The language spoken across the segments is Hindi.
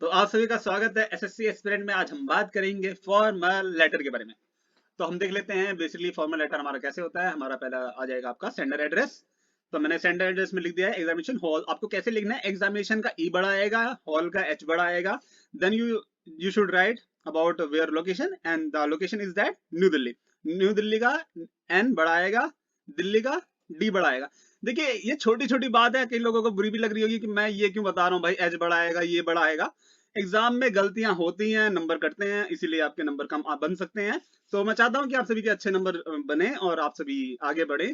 तो आप सभी का स्वागत है एसएससी एस्पिरेंट में। आज हम बात करेंगे फॉर्मल लेटर के बारे में। तो हम देख लेते हैं बेसिकली फॉर्मल लेटर हमारा कैसे होता है। हमारा पहला आ जाएगा आपका सेंडर एड्रेस। तो मैंने सेंडर एड्रेस में लिख दिया है एग्जामिनेशन हॉल। आपको कैसे लिखना है, एग्जामिनेशन का ई बड़ा आएगा, हॉल का एच बड़ा आएगा। Then you should write about where location and the location is that New Delhi. New Delhi का एन बड़ा आएगा, दिल्ली का डी बड़ा आएगा। देखिए ये छोटी छोटी बात है, कई लोगों को बुरी भी लग रही होगी कि मैं ये क्यों बता रहा हूँ भाई, एच बड़ा आएगा ये बड़ा आएगा। एग्जाम में गलतियां होती हैं, नंबर कटते हैं, इसीलिए आपके नंबर कम आप बन सकते हैं। तो मैं चाहता हूं कि आप सभी के अच्छे नंबर बने और आप सभी आगे बढ़े।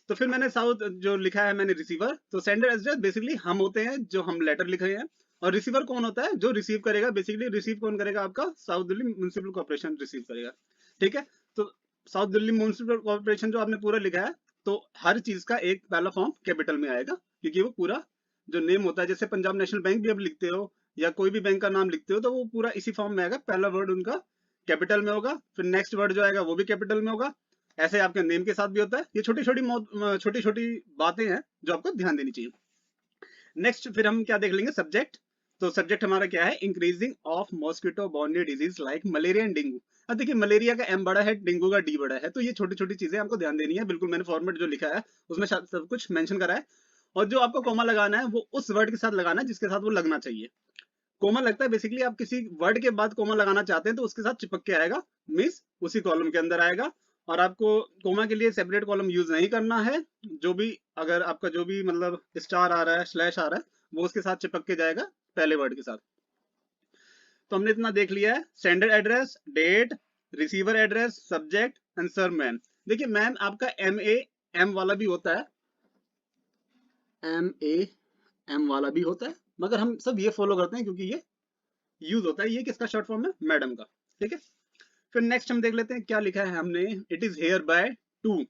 तो फिर मैंने साउथ जो लिखा है मैंने रिसीवर। तो सेंडर एड्रेस बेसिकली हम होते हैं जो हम लेटर लिख रहे हैं, और रिसीवर कौन होता है जो रिसीव करेगा। बेसिकली रिसीव कौन करेगा, आपका south Delhi municipal corporation receive करेगा। ठीक है। तो साउथ दिल्ली म्युनिसिपल कॉर्पोरेशन जो आपने पूरा लिखा है, तो हर चीज का एक पहला फॉर्म कैपिटल में आएगा, क्योंकि वो पूरा जो नेम होता है, जैसे पंजाब नेशनल बैंक भी आप लिखते हो या कोई भी बैंक का नाम लिखते हो, तो वो पूरा इसी फॉर्म में आएगा। पहला वर्ड उनका कैपिटल में होगा, फिर नेक्स्ट वर्ड जो आएगा वो भी कैपिटल में होगा। ऐसे आपके नेम के साथ भी होता है। ये छोटी छोटी बातें हैं जो आपको ध्यान देनी चाहिए। नेक्स्ट फिर हम क्या देख लेंगे, सब्जेक्ट। तो सब्जेक्ट हमारा क्या है, increasing of mosquito borne disease like malaria and dengue. अब देखिए मलेरिया का एम बड़ा है, डेंगू का डी बड़ा है, तो ये छोटी छोटी चीजें आपको ध्यान देनी है। बिल्कुल मैंने फॉर्मेट जो लिखा है उसमें सब कुछ मेंशन करा है। और जो आपको कॉमा लगाना है वो उस वर्ड के साथ लगाना है जिसके साथ वो लगना चाहिए। कोमा लगता है बेसिकली आप किसी वर्ड के बाद कोमा लगाना चाहते हैं तो उसके साथ चिपक के आएगा, मीन्स उसी कॉलम के अंदर आएगा। और आपको कोमा के लिए सेपरेट कॉलम यूज नहीं करना है। जो भी अगर आपका जो भी मतलब स्टार आ रहा है, स्लैश आ रहा है, वो उसके साथ चिपक के जाएगा पहले वर्ड के साथ। तो हमने इतना देख लिया है, sender address, date, receiver address, subject and sir ma'am. देखिए मैम आपका एम ए एम वाला भी होता है, एम ए एम वाला भी होता है, मगर हम सब ये फॉलो करते हैं क्योंकि ये यूज होता है। ये किसका शॉर्ट फॉर्म है, मैडम का। ठीक है। फिर नेक्स्ट हम देख लेते हैं क्या लिखा है हमने, it is hereby to.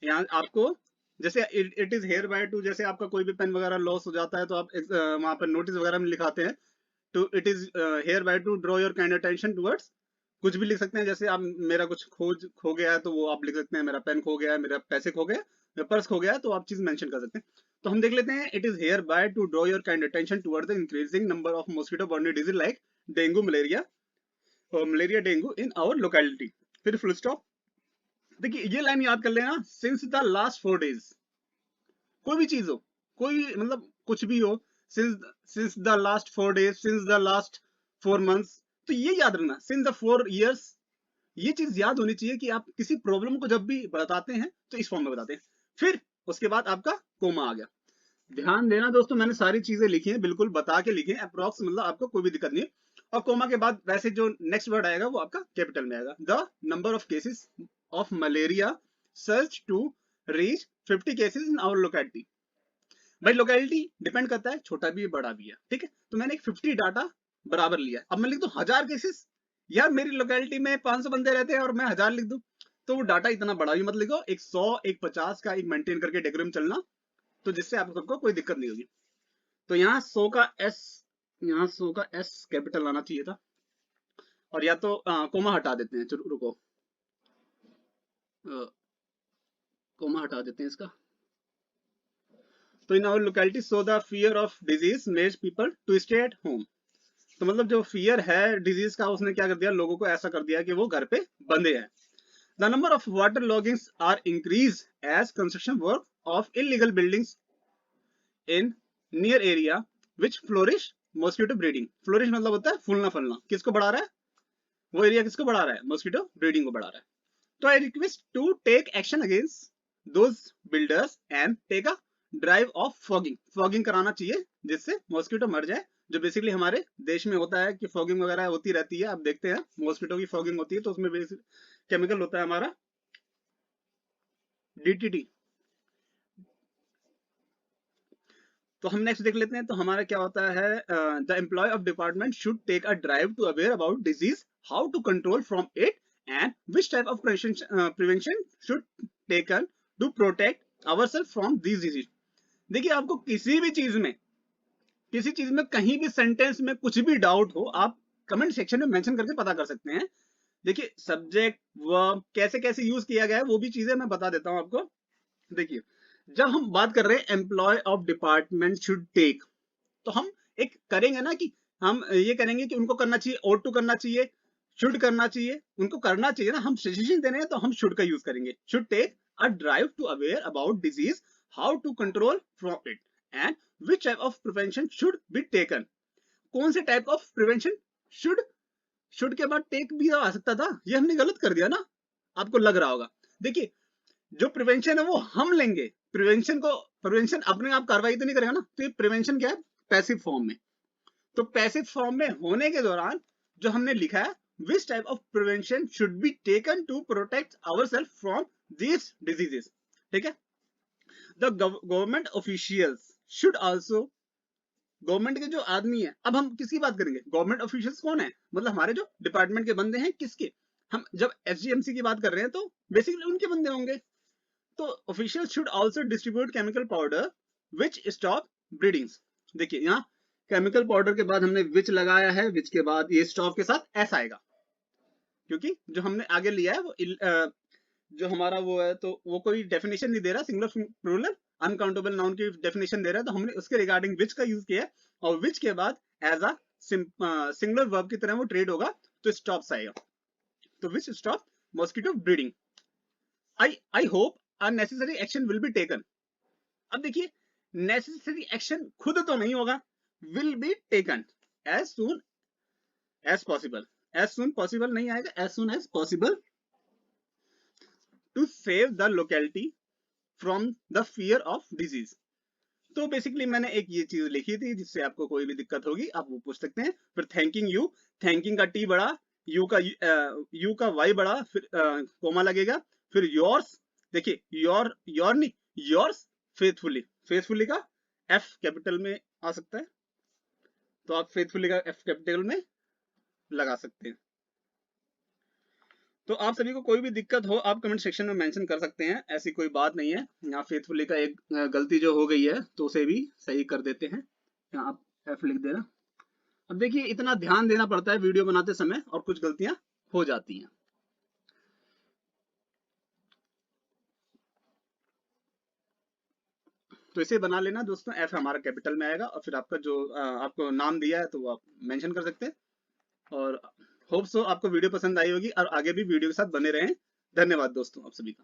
यहाँ आपको जैसे it is hereby to, जैसे आपका कोई भी पेन वगैरह लॉस हो जाता है तो आप वहां पर नोटिस वगैरह में लिखाते हैं। To it is hereby to draw your kind attention towards. कुछ भी लिख सकते हैं, जैसे आप मेरा कुछ खो गया है तो वो आप लिख सकते हैं, मेरा पेन खो गया है, मेरा पैसे खो गया, मेरा पर्स खो गया है, तो आप चीज मेंशन कर सकते हैं। तो हम देख लेते हैं, it is hereby to draw your kind attention towards the increasing number of mosquito borne disease like dengue malaria और malaria dengue in our locality. फिर फुल स्टॉप। देखिए ये लाइन याद कर लेना, सिंस द लास्ट 4 days। कोई भी चीज हो, कोई मतलब कुछ भी हो, since since the last 4 days, since the last 4 months। तो ये याद रखना, सिंस द 4 years। ये चीज याद होनी चाहिए कि आप किसी प्रॉब्लम को जब भी बताते हैं तो इस फॉर्म में बताते हैं। फिर उसके बाद आपका कोमा आ गया। ध्यान देना दोस्तों, मैंने सारी चीजें लिखी हैं, बिल्कुल बता के लिखी हैं अप्रोक्स, मतलब आपको कोई भी दिक्कत नहीं है। और कोमा के बाद वैसे जो नेक्स्ट वर्ड आएगा वो आपका कैपिटल में आएगा। The number of cases of malaria search to reach 50 cases in our locality. भाई लोकेलिटी डिपेंड करता है, छोटा भी है बड़ा भी है। ठीक है। तो मैंने एक 50 डाटा बराबर लिया। अब मैं लिख दूं 1000 केसेस, यार मेरी लोकेलिटी में 500 बंदे रहते हैं और मैं 1000 लिख दूं, तो वो डाटा इतना बड़ा भी मत लिखो। एक 100 एक 50 का एक मेंटेन करके डेकोरम चलना, तो जिससे आप सबको कोई दिक्कत नहीं होगी। तो यहाँ 100 का एस, यहाँ 100 का एस कैपिटल आना चाहिए था। और या तो कोमा हटा देते हैं, चलो रुको, कोमा हटा देते हैं इसका। तो in our locality so the fear of disease makes people to stay at home. तो मतलब जो फियर है डिजीज का, उसने क्या कर दिया, लोगों को ऐसा कर दिया कि वो घर पे बंधे हैं। The number of water loggings are increase as construction work of illegal buildings in near area which flourish mosquito breeding. Flourish मतलब होता है फूलना फलना। किसको बढ़ा रहा है, वो एरिया किसको बढ़ा रहा है, मॉस्किटो ब्रीडिंग को बढ़ा रहा है। तो I request to take action against those builders and take a drive of fogging. Fogging कराना चाहिए जिससे मॉस्किटो मर जाए, जो बेसिकली हमारे देश में होता है कि फॉगिंग वगैरह होती रहती है। आप देखते हैं मॉस्किटो की फॉगिंग होती है तो उसमें केमिकल होता है हमारा डीटीटी। तो हम नेक्स्ट देख लेते हैं। तो हमारा क्या होता है, the employ of department should take a drive to aware about disease, how to control from it and which type of prevention should taken to protect ourself from this disease. देखिए आपको किसी भी चीज में, किसी चीज में कहीं भी सेंटेंस में कुछ भी डाउट हो, आप कमेंट सेक्शन में मेंशन करके पता कर सकते हैं। देखिए सब्जेक्ट वर्ब कैसे कैसे यूज किया गया है वो भी चीजें मैं बता देता हूं आपको। देखिए जब हम बात कर रहे हैं employ of department should take, तो हम एक करेंगे ना कि हम ये करेंगे कि उनको करना चाहिए, ought to करना चाहिए, शुड करना चाहिए, उनको करना चाहिए ना, हम सजेशन दे रहे हैं तो हम शुड का यूज करेंगे। Should take a drive to aware about disease, how to control from it and which type of prevention should be taken. कौन से टाइप ऑफ प्रिवेंशन? शुड के बाद टेक भी आ सकता था, ये हमने गलत कर दिया ना, आपको लग रहा होगा। देखिए जो प्रिवेंशन है वो हम लेंगे, प्रिवेंशन अपने आप कार्रवाई तो नहीं करेगा ना, तो ये प्रिवेंशन क्या है? पैसिव फॉर्म में। तो पैसिव फॉर्म में होने के दौरान जो हमने लिखा है, which type of prevention should be taken to protect ourself from these diseases, ठीक है। The government officials should also, government के जो आदमी है, अब हम किसकी बात करेंगे? गवर्नमेंट ऑफिशियल्स कौन है? मतलब हमारे जो डिपार्टमेंट के बंदे हैं, किसके? हम जब एसजीएमसी की बात कर रहे हैं तो बेसिकली उनके बंदे होंगे। तो officials should also distribute chemical powder which stop breedings. देखिए यहाँ केमिकल पाउडर के बाद हमने विच लगाया है, विच के बाद ये स्टॉप के साथ एस आएगा, क्योंकि जो हमने आगे लिया है वो जो हमारा वो है, तो वो कोई डेफिनेशन नहीं दे रहा, सिंगुलर प्लूरल अनकाउंटेबल नाउन की डेफिनेशन दे रहा है, तो हमने उसके रिगार्डिंग विच का यूज किया है, और विच के बाद एज अ सिंगुलर वर्ब की तरह वो ट्रेड होगा, तो स्टॉप्स आएगा। तो which stop mosquito breeding. I hope a necessary action will be taken. अब देखिए नेसेसरी एक्शन खुद तो नहीं होगा, will be taken as soon as possible. As soon possible नहीं आएगा, as soon as possible to save the locality from the fear of disease. तो बेसिकली मैंने एक ये चीज लिखी थी, जिससे आपको कोई भी दिक्कत होगी आप वो पूछ सकते हैं। फिर थैंकिंग यू, थैंकिंग का टी बड़ा, यू का वाई बड़ा, फिर कोमा लगेगा, फिर योर्स, देखिए योर नहीं, योर्स फेथफुली, फेथफुली का एफ कैपिटल में आ सकता है, तो आप फेथफुली का एफ कैपिटल में लगा सकते हैं। तो आप सभी को कोई भी दिक्कत हो आप कमेंट सेक्शन में मेंशन कर सकते हैं, ऐसी कोई बात नहीं है। यहाँ फेथफुली का एक गलती जो हो गई है तो उसे भी सही कर देते हैं, यहाँ आप एफ लिख देना। अब देखिए इतना ध्यान देना पड़ता है वीडियो बनाते समय और कुछ गलतियां हो जाती हैं। तो इसे बना लेना दोस्तों, एफ हमारा कैपिटल में आएगा, और फिर आपका जो आपको नाम दिया है तो वो आप मेंशन कर सकते हैं। और होप सो आपको वीडियो पसंद आई होगी और आगे भी वीडियो के साथ बने रहें। धन्यवाद दोस्तों आप सभी का।